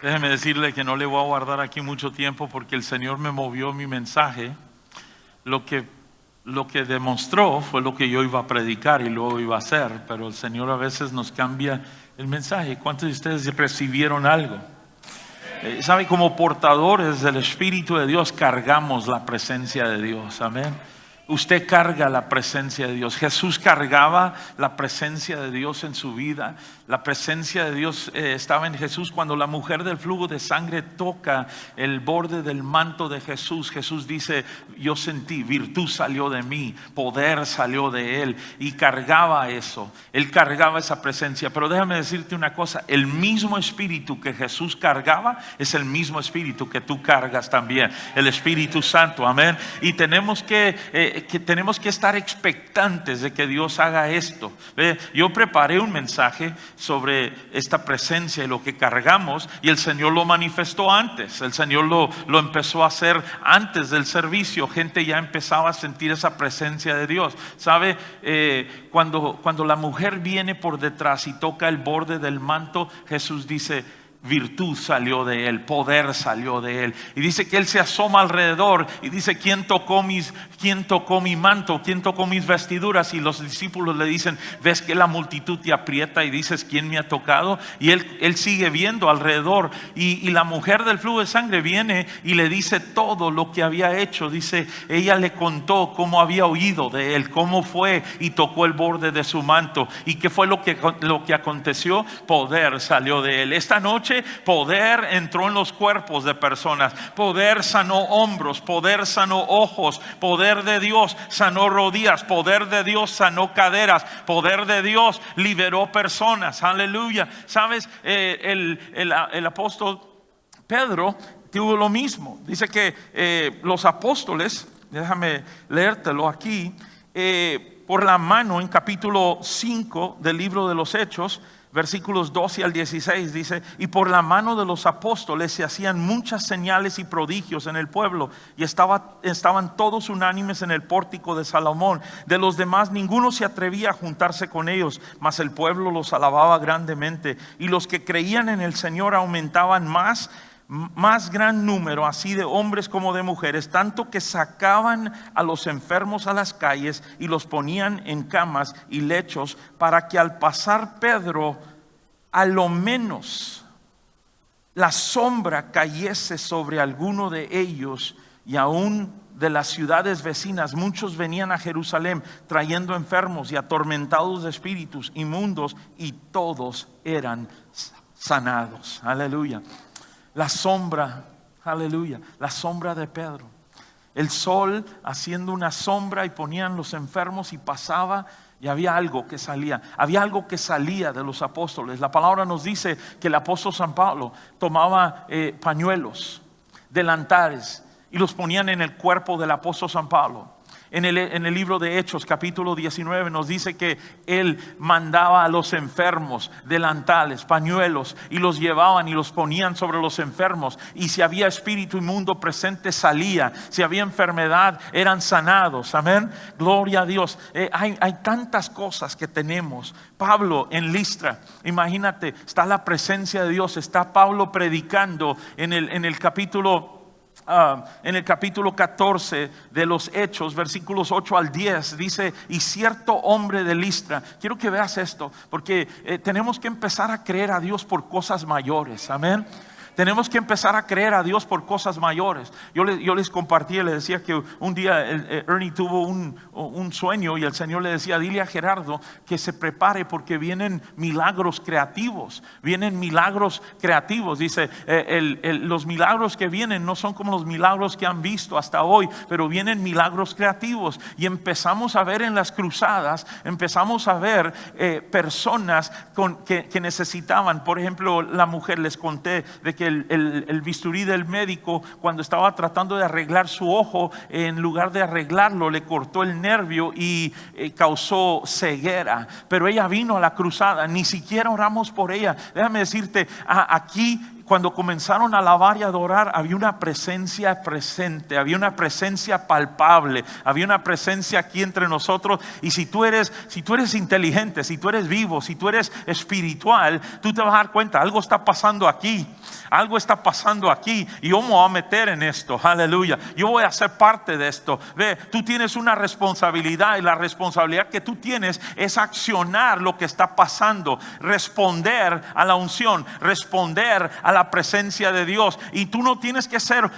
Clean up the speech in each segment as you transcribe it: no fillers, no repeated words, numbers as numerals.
Déjeme decirle que no le voy a guardar aquí mucho tiempo porque el Señor me movió mi mensaje. Lo que demostró fue lo que yo iba a predicar y luego iba a hacer, pero el Señor a veces nos cambia el mensaje. ¿Cuántos de ustedes recibieron algo? ¿Sabe? Como portadores del Espíritu de Dios cargamos la presencia de Dios. Amén. Usted carga la presencia de Dios. Jesús cargaba la presencia de Dios en su vida. La presencia de Dios estaba en Jesús. Cuando la mujer del flujo de sangre toca el borde del manto de Jesús, Jesús dice: yo sentí, virtud salió de mí, poder salió de él. Y cargaba eso. Él cargaba esa presencia. Pero déjame decirte una cosa: el mismo espíritu que Jesús cargaba es el mismo espíritu que tú cargas también, el Espíritu Santo. Amén. Y tenemos que estar expectantes de que Dios haga esto. Yo preparé un mensaje sobre esta presencia y lo que cargamos, y el Señor lo manifestó antes. El Señor lo empezó a hacer antes del servicio. Gente ya empezaba a sentir esa presencia de Dios. ¿Sabe? Cuando la mujer viene por detrás y toca el borde del manto, Jesús dice: virtud salió de él, poder salió de él. Y dice que él se asoma alrededor y dice: ¿quién tocó mi manto? ¿Quién tocó mis vestiduras? Y los discípulos le dicen: ¿ves que la multitud te aprieta y dices quién me ha tocado? Y él sigue viendo alrededor, y la mujer del flujo de sangre viene y le dice todo lo que había hecho. Dice, ella le contó cómo había oído de él, cómo fue y tocó el borde de su manto, y qué fue lo que aconteció. Poder salió de él. Esta noche poder entró en los cuerpos de personas. Poder sanó hombros, poder sanó ojos, poder de Dios sanó rodillas, poder de Dios sanó caderas, poder de Dios liberó personas. Aleluya. Sabes, el apóstol Pedro tuvo lo mismo. Dice que los apóstoles, déjame leértelo aquí, por la mano, en capítulo 5 del libro de los Hechos, versículos 12 al 16, dice: y por la mano de los apóstoles se hacían muchas señales y prodigios en el pueblo, y estaban todos unánimes en el pórtico de Salomón. De los demás ninguno se atrevía a juntarse con ellos, mas el pueblo los alababa grandemente, y los que creían en el Señor aumentaban más gran número, así de hombres como de mujeres, tanto que sacaban a los enfermos a las calles y los ponían en camas y lechos, para que al pasar Pedro, a lo menos la sombra cayese sobre alguno de ellos. Y aún de las ciudades vecinas muchos venían a Jerusalén trayendo enfermos y atormentados de espíritus inmundos, y todos eran sanados. Aleluya. La sombra, aleluya, la sombra de Pedro. El sol haciendo una sombra, y ponían los enfermos y pasaba, y había algo que salía. Había algo que salía de los apóstoles. La palabra nos dice que el apóstol San Pablo tomaba pañuelos, delantales, y los ponían en el cuerpo del apóstol San Pablo. En el libro de Hechos, capítulo 19, nos dice que él mandaba a los enfermos delantales, pañuelos, y los llevaban y los ponían sobre los enfermos. Y si había espíritu inmundo presente, salía. Si había enfermedad, eran sanados. Amén. Gloria a Dios. Hay tantas cosas que tenemos. Pablo en Listra, imagínate, está la presencia de Dios. Está Pablo predicando en el capítulo 14 de los Hechos, versículos 8 al 10, dice: y cierto hombre de Listra. Quiero que veas esto, porque tenemos que empezar a creer a Dios por cosas mayores. Amén. Tenemos que empezar a creer a Dios por cosas mayores. Yo les compartí, le decía que un día Ernie tuvo un sueño, y el Señor le decía: dile a Gerardo que se prepare, porque vienen milagros creativos. Vienen milagros creativos. Dice, los milagros que vienen no son como los milagros que han visto hasta hoy, pero vienen milagros creativos. Y empezamos a ver en las cruzadas, empezamos a ver personas que necesitaban. Por ejemplo, la mujer, les conté de que el bisturí del médico, cuando estaba tratando de arreglar su ojo, en lugar de arreglarlo, le cortó el nervio y causó ceguera. Pero ella vino a la cruzada, ni siquiera oramos por ella. Déjame decirte, aquí cuando comenzaron a alabar y adorar, había una presencia presente, había una presencia palpable, había una presencia aquí entre nosotros. Y si tú eres inteligente, si tú eres vivo, si tú eres espiritual, tú te vas a dar cuenta, algo está pasando aquí. Algo está pasando aquí y yo me voy a meter en esto, aleluya. Yo voy a ser parte de esto. Ve, tú tienes una responsabilidad y la responsabilidad que tú tienes es accionar lo que está pasando, responder a la unción, responder a la presencia de Dios. Y tú no tienes que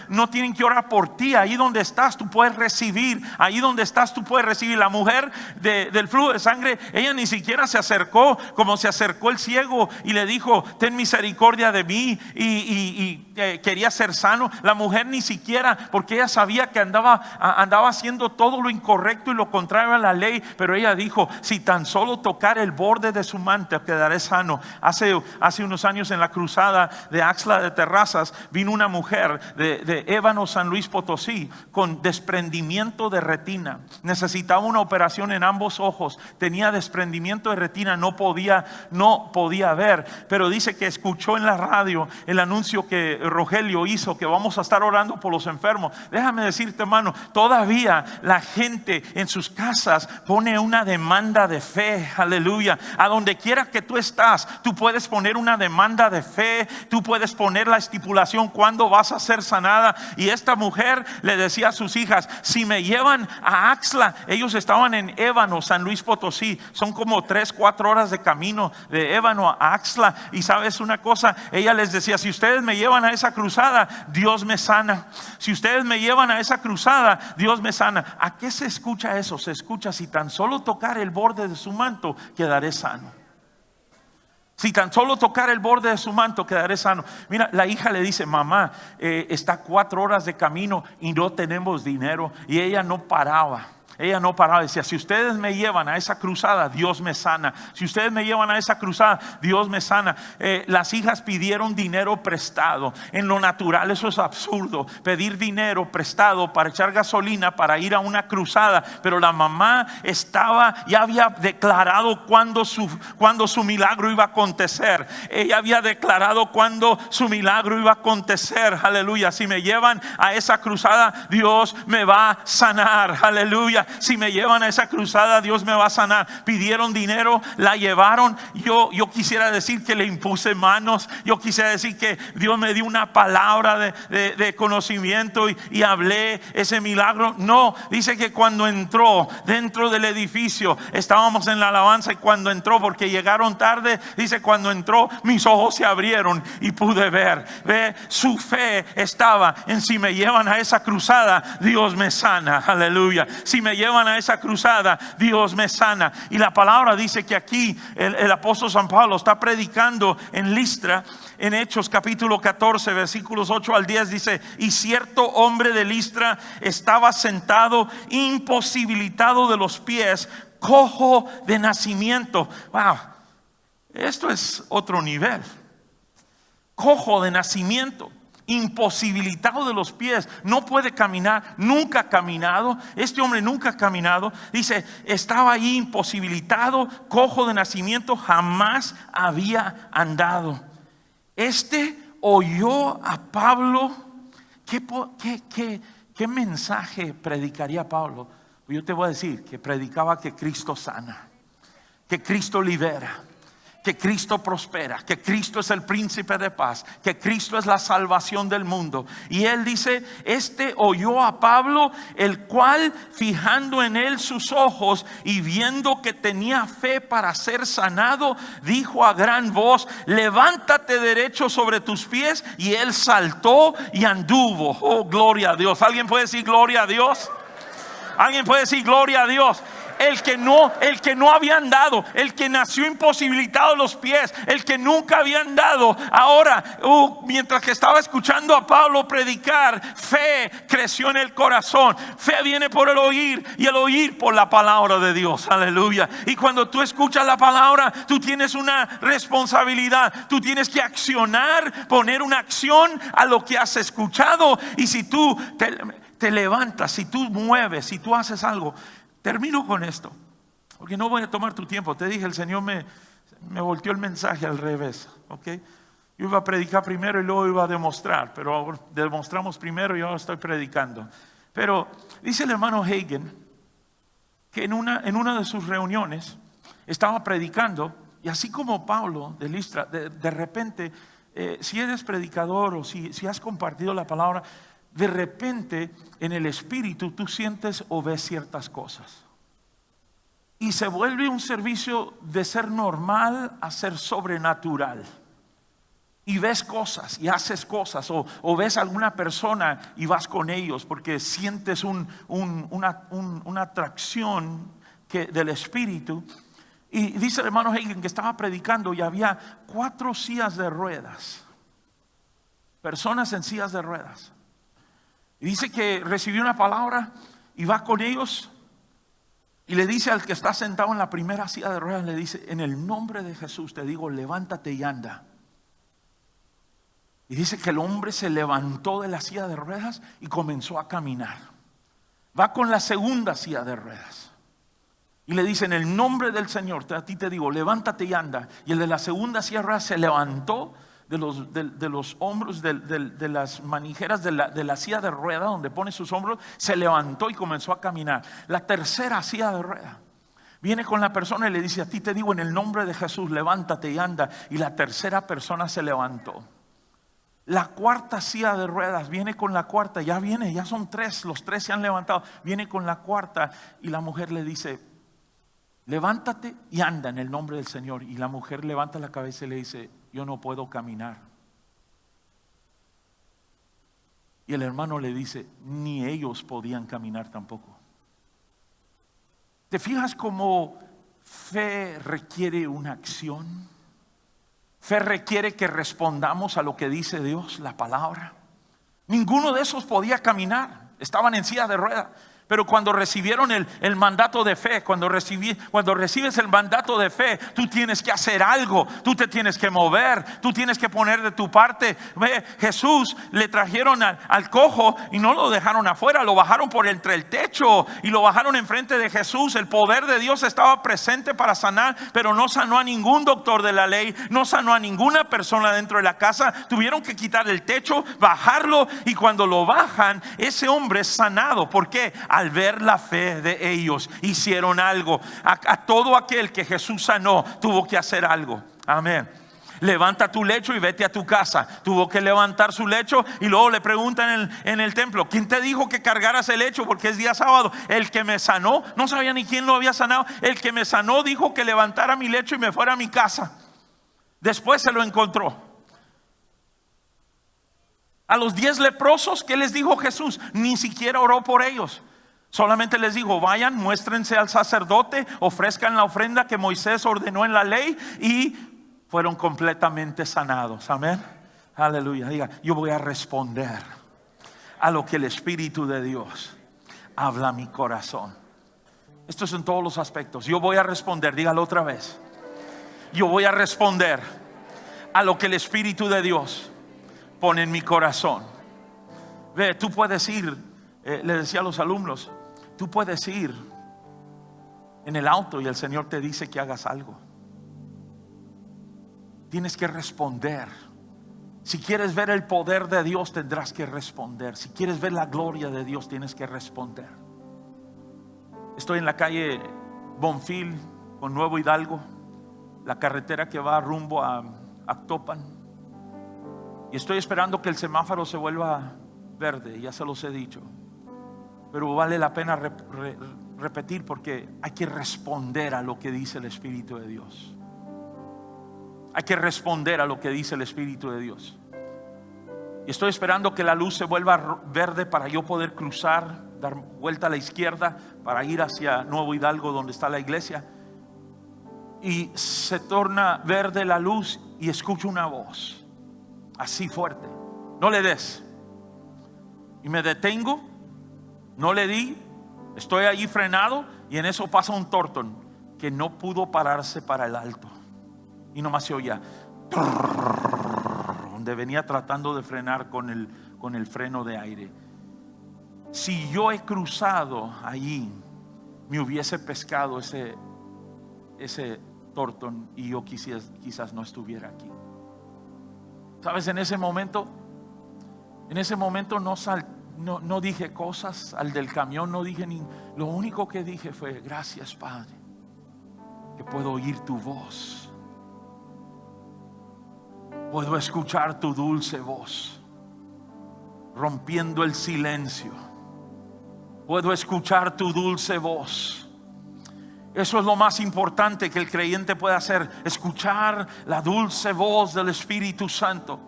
no tienen que orar por ti. Ahí donde estás tú puedes recibir, ahí donde estás tú puedes recibir. La mujer del flujo de sangre, ella ni siquiera se acercó como se acercó el ciego y le dijo: ten misericordia de mí, y quería ser sano. La mujer ni siquiera, porque ella sabía que andaba haciendo todo lo incorrecto y lo contrario a la ley, pero ella dijo: si tan solo tocar el borde de su manto quedaré sano. Hace unos años en la cruzada de Axla de Terrazas vino una mujer de Ébano, San Luis Potosí, con desprendimiento de retina. Necesitaba una operación en ambos ojos, tenía desprendimiento de retina, no podía ver, pero dice que escuchó en la radio el anuncio que Rogelio hizo, que vamos a estar orando por los enfermos. Déjame decirte, hermano, todavía la gente en sus casas pone una demanda de fe, aleluya. A donde quiera que tú estás, tú puedes poner una demanda de fe, tú puedes poner la estipulación cuándo vas a ser sanada. Y esta mujer le decía a sus hijas: si me llevan a Axla, ellos estaban en Ébano, San Luis Potosí, son como 3-4 horas de camino de Ébano a Axla. Y sabes una cosa, ella les decía: si ustedes me llevan a esa cruzada, Dios me sana. Si ustedes me llevan a esa cruzada, Dios me sana. ¿A qué se escucha eso? Se escucha: si tan solo tocar el borde de su manto, quedaré sano. Si tan solo tocar el borde de su manto, quedaré sano. Mira, la hija le dice: mamá, está 4 horas de camino y no tenemos dinero. Y ella no paraba. Decía: si ustedes me llevan a esa cruzada, Dios me sana. Si ustedes me llevan a esa cruzada, Dios me sana. Las hijas pidieron dinero prestado. En lo natural eso es absurdo, pedir dinero prestado para echar gasolina para ir a una cruzada. Pero la mamá ya había declarado cuando su milagro iba a acontecer. Ella había declarado cuando su milagro iba a acontecer, aleluya. Si me llevan a esa cruzada, Dios me va a sanar, aleluya. Si me llevan a esa cruzada, Dios me va a sanar. Pidieron dinero, la llevaron. Yo quisiera decir que le impuse manos. Yo quisiera decir que Dios me dio una palabra de conocimiento y hablé ese milagro. No, dice que cuando entró dentro del edificio, estábamos en la alabanza, y cuando entró, porque llegaron tarde, dice: cuando entró, mis ojos se abrieron y pude ver. Su fe estaba en: si me llevan a esa cruzada, Dios me sana, aleluya. Si me llevan a esa cruzada, Dios me sana. Y la palabra dice que aquí el apóstol San Pablo está predicando en Listra. En Hechos capítulo 14 versículos 8 al 10 dice: y cierto hombre de Listra estaba sentado, imposibilitado de los pies, cojo de nacimiento. Wow, esto es otro nivel. Cojo de nacimiento, imposibilitado de los pies, no puede caminar, nunca ha caminado. Este hombre nunca ha caminado. Dice: estaba ahí imposibilitado, cojo de nacimiento, jamás había andado. Este oyó a Pablo. ¿Qué mensaje predicaría Pablo? Yo te voy a decir que predicaba que Cristo sana, que Cristo libera, que Cristo prospera, que Cristo es el príncipe de paz, que Cristo es la salvación del mundo. Y él dice: este oyó a Pablo, el cual, fijando en él sus ojos y viendo que tenía fe para ser sanado, dijo a gran voz: levántate derecho sobre tus pies. Y él saltó y anduvo. Oh, gloria a Dios. ¿Alguien puede decir gloria a Dios? ¿Alguien puede decir gloria a Dios? El que no había andado, el que nació imposibilitado de los pies, el que nunca había andado, ahora, mientras que estaba escuchando a Pablo predicar, fe creció en el corazón. Fe viene por el oír, y el oír por la palabra de Dios, aleluya. Y cuando tú escuchas la palabra, tú tienes una responsabilidad. Tú tienes que accionar, poner una acción a lo que has escuchado. Y si tú te levantas, si tú mueves, si tú haces algo. Termino con esto, porque no voy a tomar tu tiempo. Te dije, el Señor me volteó el mensaje al revés, ¿ok? Yo iba a predicar primero y luego iba a demostrar, pero ahora demostramos primero y ahora estoy predicando. Pero dice el hermano Hagin que en una de sus reuniones estaba predicando, y así como Pablo de Listra, de repente, si eres predicador o si has compartido la palabra, de repente en el espíritu tú sientes o ves ciertas cosas. Y se vuelve un servicio de ser normal a ser sobrenatural. Y ves cosas y haces cosas, o ves a alguna persona y vas con ellos porque sientes una atracción del espíritu. Y dice el hermano Hagin que estaba predicando y había 4 sillas de ruedas, personas en sillas de ruedas. Y dice que recibió una palabra y va con ellos y le dice al que está sentado en la primera silla de ruedas, le dice: en el nombre de Jesús te digo, levántate y anda. Y dice que el hombre se levantó de la silla de ruedas y comenzó a caminar. Va con la segunda silla de ruedas y le dice: en el nombre del Señor a ti te digo, levántate y anda. Y el de la segunda silla de ruedas se levantó de los hombros, de las manijeras de la silla de rueda donde pone sus hombros, se levantó y comenzó a caminar. La tercera silla de rueda viene con la persona y le dice: a ti te digo, en el nombre de Jesús, levántate y anda. Y la tercera persona se levantó. La cuarta silla de ruedas viene con la cuarta, ya son 3, los 3 se han levantado, viene con la cuarta y la mujer le dice: levántate y anda en el nombre del Señor. Y la mujer levanta la cabeza y le dice: yo no puedo caminar. Y el hermano le dice: ni ellos podían caminar tampoco. ¿Te fijas cómo fe requiere una acción? Fe requiere que respondamos a lo que dice Dios, la palabra. Ninguno de esos podía caminar, estaban en silla de ruedas. Pero cuando recibieron el mandato de fe, cuando recibes el mandato de fe, tú tienes que hacer algo, tú te tienes que mover, tú tienes que poner de tu parte. Ve, Jesús le trajeron al cojo y no lo dejaron afuera, lo bajaron por entre el techo y lo bajaron enfrente de Jesús. El poder de Dios estaba presente para sanar, pero no sanó a ningún doctor de la ley, no sanó a ninguna persona dentro de la casa. Tuvieron que quitar el techo, bajarlo, y cuando lo bajan, ese hombre es sanado. ¿Por qué? Al ver la fe de ellos, hicieron algo. A todo aquel que Jesús sanó, tuvo que hacer algo. Amén. Levanta tu lecho y vete a tu casa. Tuvo que levantar su lecho y luego le preguntan en el templo: ¿quién te dijo que cargaras el lecho? Porque es día sábado. El que me sanó, no sabía ni quién lo había sanado. El que me sanó dijo que levantara mi lecho y me fuera a mi casa. Después se lo encontró. A los 10 leprosos, ¿qué les dijo Jesús? Ni siquiera oró por ellos. Solamente les dijo: vayan, muéstrense al sacerdote, ofrezcan la ofrenda que Moisés ordenó en la ley, y fueron completamente sanados. Amén. Aleluya. Diga: yo voy a responder a lo que el Espíritu de Dios habla a mi corazón. Esto es en todos los aspectos. Yo voy a responder, dígalo otra vez. Yo voy a responder a lo que el Espíritu de Dios pone en mi corazón. Ve, tú puedes ir, le decía a los alumnos, tú puedes ir en el auto y el Señor te dice que hagas algo. Tienes que responder. Si quieres ver el poder de Dios, tendrás que responder. Si quieres ver la gloria de Dios, tienes que responder. Estoy en la calle Bonfil con Nuevo Hidalgo, la carretera que va rumbo a Actopan, y estoy esperando que el semáforo se vuelva verde. Ya se los he dicho, pero vale la pena repetir, porque hay que responder a lo que dice el Espíritu de Dios. Hay que responder a lo que dice el Espíritu de Dios. Y estoy esperando que la luz se vuelva verde para yo poder cruzar, dar vuelta a la izquierda para ir hacia Nuevo Hidalgo, donde está la iglesia. Y se torna verde la luz y escucho una voz así fuerte: no le des. Y me detengo, no le di, estoy allí frenado, y en eso pasa un Torton que no pudo pararse para el alto, y nomás se oía donde venía tratando de frenar con el freno de aire. Si yo he cruzado allí, me hubiese pescado ese Torton y yo quizás no estuviera aquí. Sabes, en ese momento no dije cosas al del camión, no dije ni. Lo único que dije fue: gracias, Padre, que puedo oír tu voz, puedo escuchar tu dulce voz, rompiendo el silencio. Puedo escuchar tu dulce voz. Eso es lo más importante que el creyente puede hacer: escuchar la dulce voz del Espíritu Santo.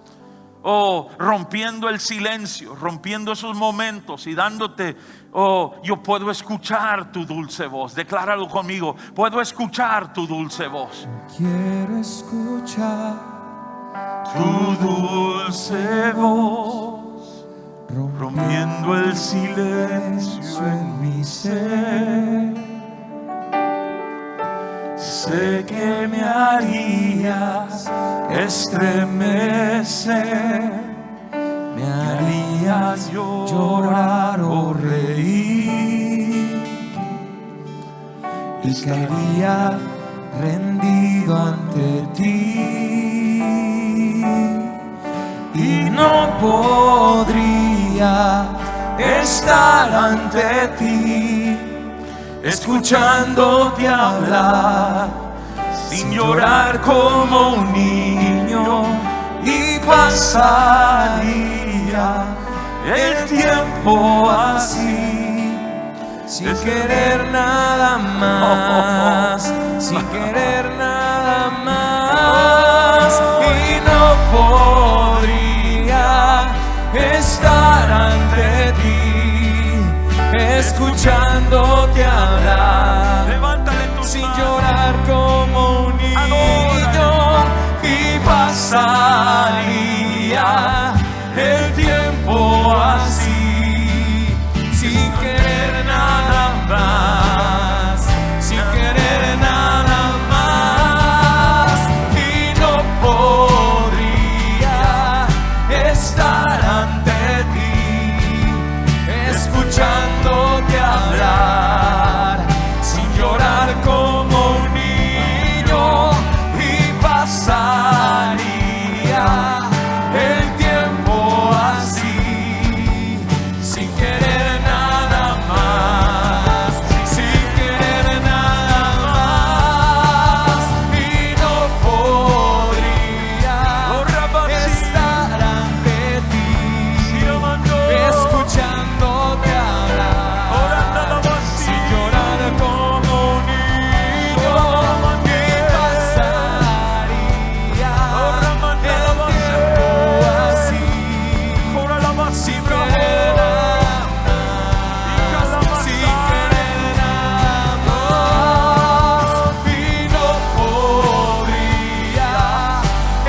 Rompiendo el silencio, rompiendo esos momentos y dándote: yo puedo escuchar tu dulce voz. Decláralo conmigo: puedo escuchar tu dulce voz. Quiero escuchar tu dulce voz, rompiendo el silencio en mi ser. Sé que me harías estremecer, me harías llorar o reír, y caería rendido ante ti, y no podría estar ante ti escuchándote hablar, sin llorar como un niño, y pasaría el tiempo así, sin querer nada más, sin querer nada más, y no podría estar ante ti escuchándote hablar. Levántale tus sin manos. llorar como un niño, y pasaría el tiempo así, sin querer nada más, sin querer nada más, y no podría estar ante ti escuchándote hablar, sin llorar como un niño, y pasaría el tiempo así, sin querer nada más, sin querer nada más, y no podría estar ante ti escuchándote hablar, sin llorar como un niño, y pasaría el tiempo así,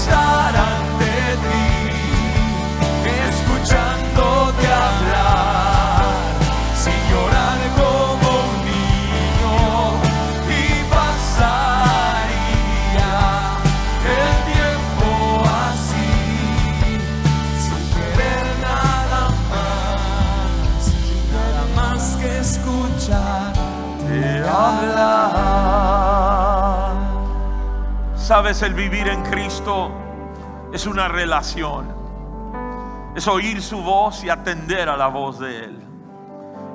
sin querer nada más, sin querer nada más, y no podría estar ante ti escuchándote hablar, sin llorar como un niño, y pasaría el tiempo así, sin querer nada más que escucharte hablar. Sabes, el vivir en Cristo es una relación. Es oír su voz y atender a la voz de Él.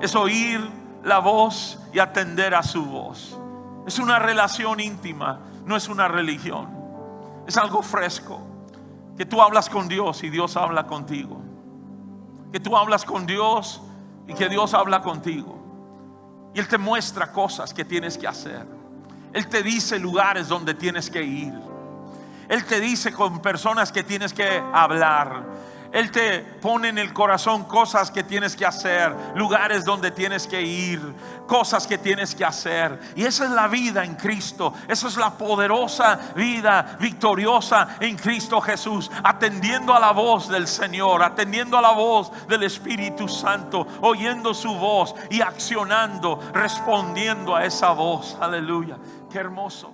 Es oír la voz y atender a su voz. Es una relación íntima, no es una religión. Es algo fresco, que tú hablas con Dios y Dios habla contigo. Que tú hablas con Dios y que Dios habla contigo. Y Él te muestra cosas que tienes que hacer. Él te dice lugares donde tienes que ir. Él te dice con personas que tienes que hablar. Él te pone en el corazón cosas que tienes que hacer, lugares donde tienes que ir, cosas que tienes que hacer. Y esa es la vida en Cristo. Esa es la poderosa vida victoriosa en Cristo Jesús, atendiendo a la voz del Señor, atendiendo a la voz del Espíritu Santo, oyendo su voz y accionando, respondiendo a esa voz. Aleluya, qué hermoso.